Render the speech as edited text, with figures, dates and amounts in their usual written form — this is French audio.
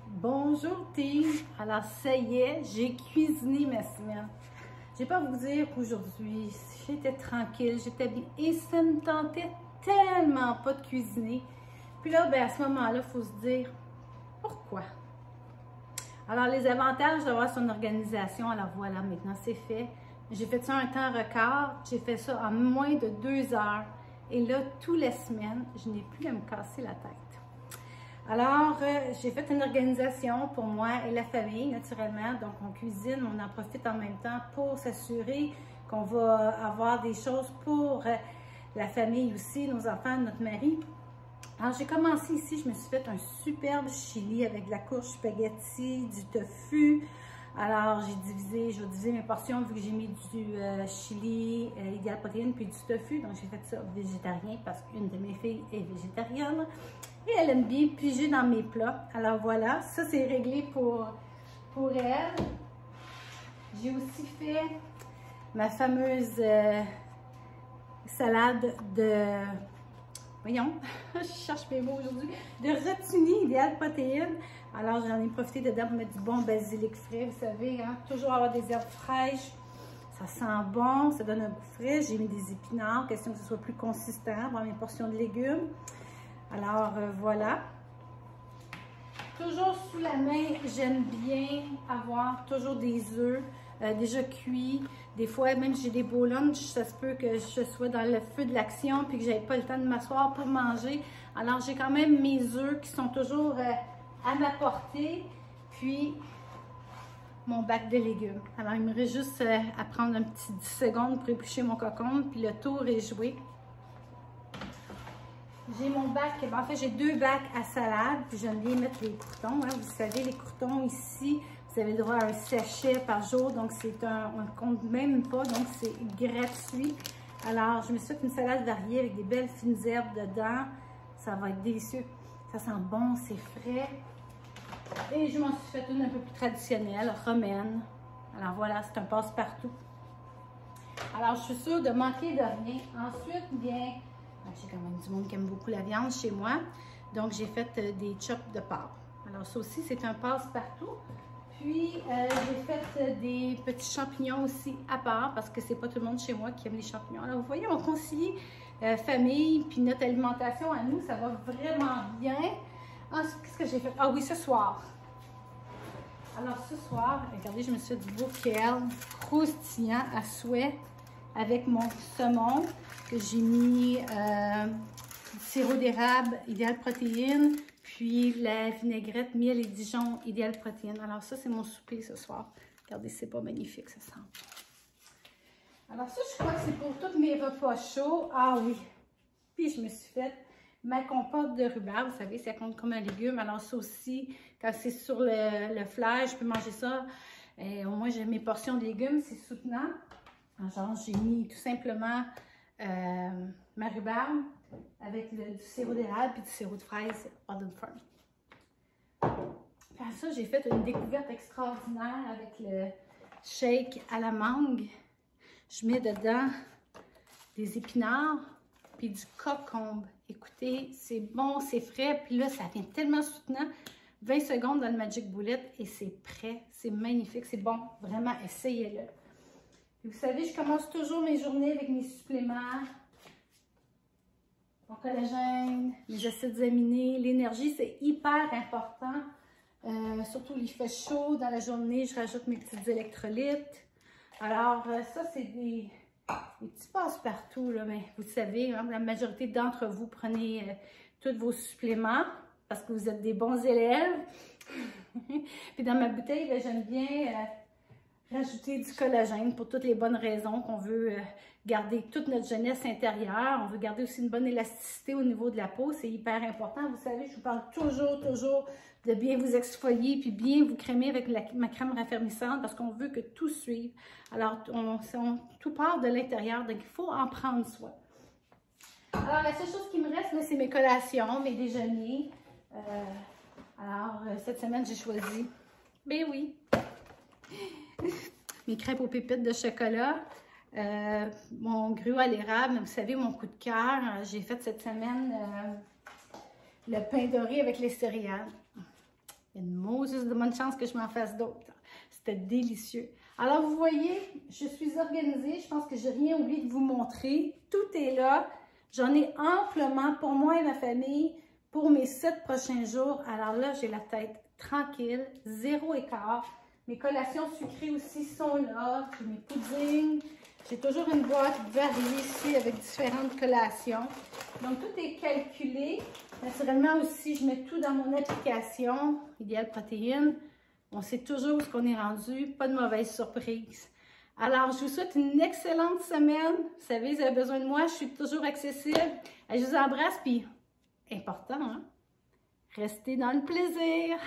Bonjour team! Alors ça y est, j'ai cuisiné ma semaine. Je vais pas vous dire qu'aujourd'hui, j'étais tranquille, j'étais bien et ça me tentait tellement pas de cuisiner. Puis là, ben, à ce moment-là, il faut se dire pourquoi? Alors les avantages d'avoir son organisation, alors voilà, maintenant c'est fait. J'ai fait ça un temps record, j'ai fait ça en moins de 2 heures. Et là, toutes les semaines, je n'ai plus à me casser la tête. Alors, j'ai fait une organisation pour moi et la famille, naturellement. Donc, on cuisine, on en profite en même temps pour s'assurer qu'on va avoir des choses pour la famille aussi, nos enfants, notre mari. Alors, j'ai commencé ici, je me suis fait un superbe chili avec de la courge spaghetti, du tofu. Alors, je vais diviser mes portions vu que j'ai mis du chili, idéal protéine, puis du tofu. Donc, j'ai fait ça végétarien parce qu'une de mes filles est végétarienne. Et elle aime bien piger dans mes plats. Alors voilà, ça c'est réglé pour elle. J'ai aussi fait ma fameuse salade de... Voyons, je cherche mes mots aujourd'hui. De rotini, idéal protéine. Alors j'en ai profité dedans pour mettre du bon basilic frais. Vous savez, hein, toujours avoir des herbes fraîches. Ça sent bon, ça donne un goût frais. J'ai mis des épinards, question que ce soit plus consistant dans mes portions de légumes. Alors, voilà. Toujours sous la main, j'aime bien avoir toujours des œufs déjà cuits. Des fois, même si j'ai des beaux lunchs, ça se peut que je sois dans le feu de l'action puis que je n'ai pas le temps de m'asseoir pour manger. Alors, j'ai quand même mes œufs qui sont toujours à ma portée. Puis, mon bac de légumes. Alors, il me reste juste à prendre un petit 10 secondes pour éplucher mon cocon, puis le tour est joué. J'ai mon bac, en fait j'ai 2 bacs à salade, puis j'aime bien mettre les croûtons. Hein. Vous savez, les croûtons ici, vous avez le droit à un sachet par jour, donc on ne compte même pas, donc c'est gratuit. Alors, je me suis fait une salade variée avec des belles fines herbes dedans. Ça va être délicieux. Ça sent bon, c'est frais. Et je m'en suis fait une un peu plus traditionnelle, romaine. Alors voilà, c'est un passe-partout. Alors, je suis sûre de manquer de rien. Ensuite, bien... J'ai quand même du monde qui aime beaucoup la viande chez moi. Donc, j'ai fait des chops de porc. Alors, ça aussi, c'est un passe-partout. Puis, j'ai fait des petits champignons aussi à part parce que c'est pas tout le monde chez moi qui aime les champignons. Alors, vous voyez, on concilie famille puis notre alimentation à nous. Ça va vraiment bien. Ensuite, qu'est-ce que j'ai fait? Ah oui, ce soir. Alors, ce soir, regardez, je me suis fait du beau kale croustillant à souhait avec mon saumon que j'ai mis du sirop d'érable, idéal protéine, puis la vinaigrette, miel et Dijon, idéal protéine. Alors ça, c'est mon souper ce soir. Regardez, c'est pas magnifique, ça sent. Alors ça, je crois que c'est pour tous mes repas chauds. Ah oui! Puis je me suis fait ma compote de rhubarbe. Vous savez, ça compte comme un légume. Alors ça aussi, quand c'est sur le flair, je peux manger ça. Et au moins, j'ai mes portions de légumes, c'est soutenant. Genre, j'ai mis tout simplement ma rhubarbe avec du sirop d'érable et du sirop de fraise Autumn Farm. Après ça, j'ai fait une découverte extraordinaire avec le shake à la mangue. Je mets dedans des épinards puis du cocombe. Écoutez, c'est bon, c'est frais. Puis là, ça vient tellement soutenant. 20 secondes dans le Magic Bullet et c'est prêt. C'est magnifique, c'est bon. Vraiment, essayez-le. Vous savez, je commence toujours mes journées avec mes suppléments. Mon collagène, mes acides aminés, l'énergie, c'est hyper important. Surtout, il fait chaud dans la journée, je rajoute mes petites électrolytes. Alors, ça, c'est des petits passe-partout, là, mais vous savez, hein, la majorité d'entre vous prenez tous vos suppléments parce que vous êtes des bons élèves. Puis dans ma bouteille, j'aime bien... rajouter du collagène pour toutes les bonnes raisons qu'on veut garder toute notre jeunesse intérieure. On veut garder aussi une bonne élasticité au niveau de la peau. C'est hyper important. Vous savez, je vous parle toujours de bien vous exfolier puis bien vous crémer avec ma crème raffermissante parce qu'on veut que tout suive. Alors, tout part de l'intérieur, donc il faut en prendre soin. Alors, la seule chose qui me reste, c'est mes collations, mes déjeuners. Alors, cette semaine, j'ai choisi, ben oui, mes crêpes aux pépites de chocolat, mon gruau à l'érable, vous savez, mon coup de cœur. J'ai fait cette semaine le pain doré avec les céréales. Il y a une Moses de bonne chance que je m'en fasse d'autres. C'était délicieux. Alors, vous voyez, je suis organisée. Je pense que j'ai rien oublié de vous montrer. Tout est là. J'en ai amplement pour moi et ma famille pour mes 7 prochains jours. Alors là, j'ai la tête tranquille, zéro écart. Mes collations sucrées aussi sont là. J'ai mes puddings. J'ai toujours une boîte variée ici avec différentes collations. Donc, tout est calculé. Naturellement aussi, je mets tout dans mon application, Idéal Protéines. On sait toujours où on est rendu, pas de mauvaise surprise. Alors, je vous souhaite une excellente semaine. Vous savez, vous avez besoin de moi, je suis toujours accessible. Je vous embrasse, puis important, hein? Restez dans le plaisir.